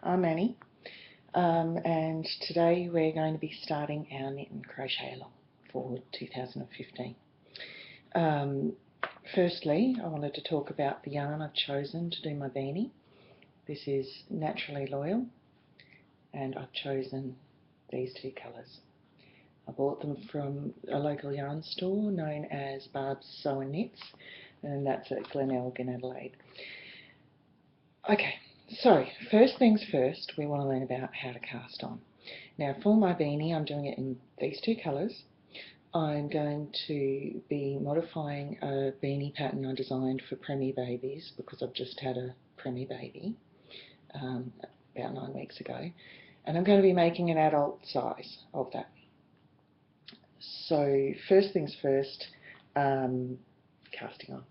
I'm Annie, and today we're going to be starting our knit and crochet along for 2015. Firstly, I wanted to talk about the yarn I've chosen to do my beanie. This is Naturally Loyal, and I've chosen these two colours. I bought them from a local yarn store known as Barb's Sew and Knits, and that's at Glenelg in Adelaide. Okay, so first things first, we want to learn about how to cast on. Now for my beanie, I'm doing it in these two colours. I'm going to be modifying a beanie pattern I designed for preemie babies because I've just had a preemie baby about 9 weeks ago, and I'm going to be making an adult size of that. So first things first, casting on.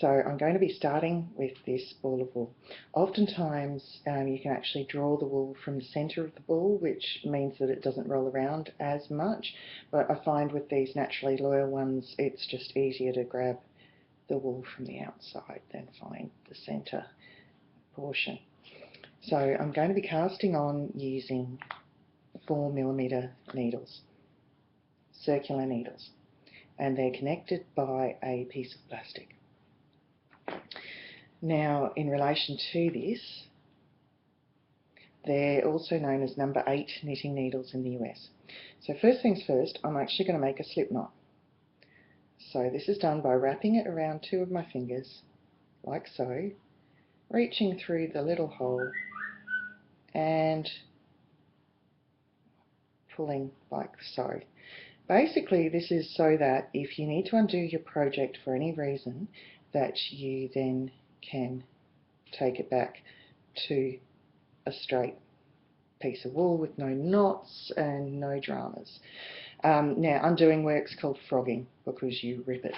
So I'm going to be starting with this ball of wool. Oftentimes you can actually draw the wool from the centre of the ball, which means that it doesn't roll around as much, but I find with these Naturally Loyal ones it's just easier to grab the wool from the outside than find the centre portion. So I'm going to be casting on using 4mm needles, circular needles, and they're connected by a piece of plastic. Now, in relation to this, they're also known as number 8 knitting needles in the US. So first things first, I'm actually going to make a slip knot. So this is done by wrapping it around 2 of my fingers, like so, reaching through the little hole and pulling like so. Basically, this is so that if you need to undo your project for any reason, that you then can take it back to a straight piece of wool with no knots and no dramas. Now, undoing work's called frogging because you rip it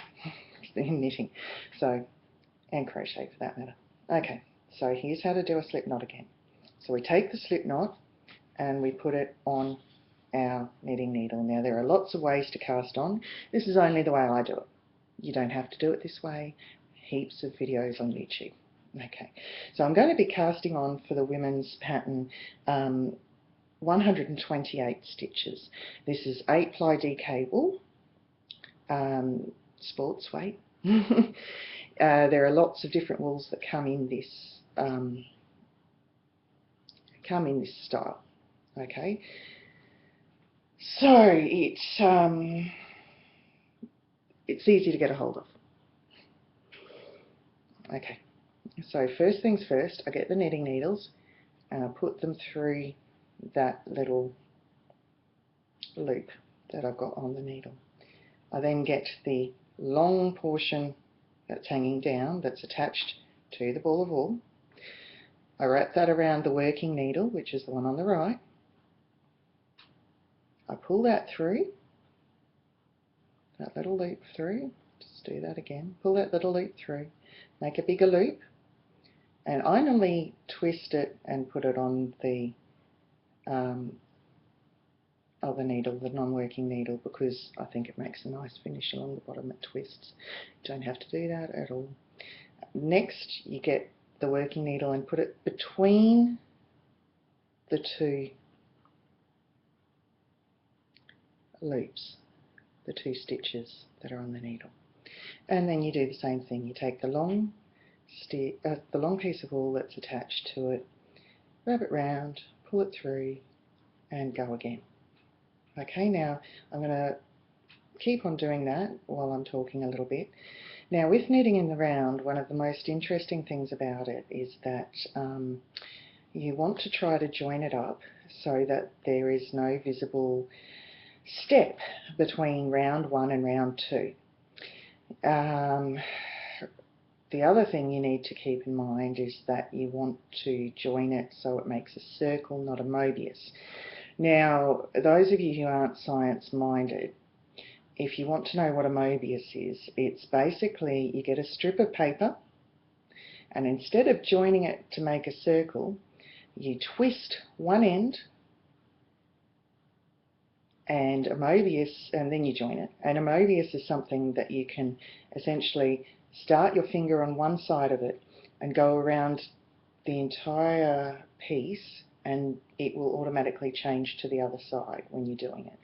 in knitting, so, and crochet for that matter. Okay, so here's how to do a slip knot again. So we take the slip knot and we put it on our knitting needle. Now there are lots of ways to cast on. This is only the way I do it. You don't have to do it this way. Heaps of videos on YouTube. Okay, so I'm going to be casting on for the women's pattern 128 stitches. This is 8-ply DK wool, sports weight. There are lots of different wools that come in this style. Okay, so it's easy to get a hold of. Okay, so first things first, I get the knitting needles and I put them through that little loop that I've got on the needle. I then get the long portion that's hanging down, that's attached to the ball of wool. I wrap that around the working needle, which is the one on the right. I pull that through, that little loop through. Just do that again. Pull that little loop through, make a bigger loop, and I normally twist it and put it on the other needle, the non-working needle, because I think it makes a nice finish along the bottom. It twists. You don't have to do that at all. Next, you get the working needle and put it between the 2 loops, the 2 stitches that are on the needle, and then you do the same thing. You take the long piece of wool that's attached to it, wrap it round, pull it through, and go again. Okay, now I'm going to keep on doing that while I'm talking a little bit. Now, with knitting in the round, one of the most interesting things about it is that you want to try to join it up so that there is no visible step between round 1 and round 2. The other thing you need to keep in mind is that you want to join it so it makes a circle, not a Mobius. Now, those of you who aren't science-minded, if you want to know what a Mobius is, it's basically you get a strip of paper, and instead of joining it to make a circle, you twist one end and a Mobius, and then you join it. And a Mobius is something that you can essentially start your finger on one side of it and go around the entire piece, and it will automatically change to the other side when you're doing it.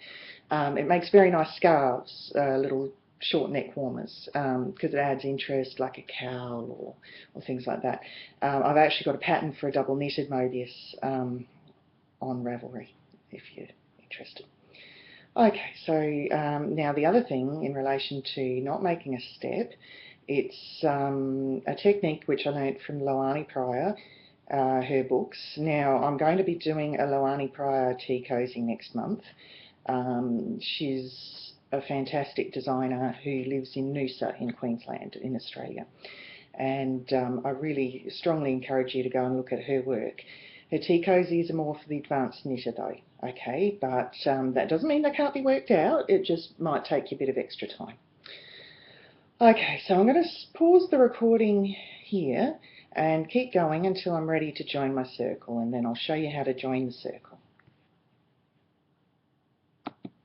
It makes very nice scarves, little short neck warmers, because it adds interest, like a cowl or things like that. I've actually got a pattern for a double knitted Mobius on Ravelry, if you're interested. Okay, so now the other thing in relation to not making a step, it's a technique which I learnt from Loani Pryor, her books. Now, I'm going to be doing a Loani Pryor tea cozy next month. She's a fantastic designer who lives in Noosa in Queensland in Australia, and I really strongly encourage you to go and look at her work. Her tea cozies are more for the advanced knitter though, okay, but that doesn't mean they can't be worked out, it just might take you a bit of extra time. Okay, so I'm going to pause the recording here and keep going until I'm ready to join my circle, and then I'll show you how to join the circle.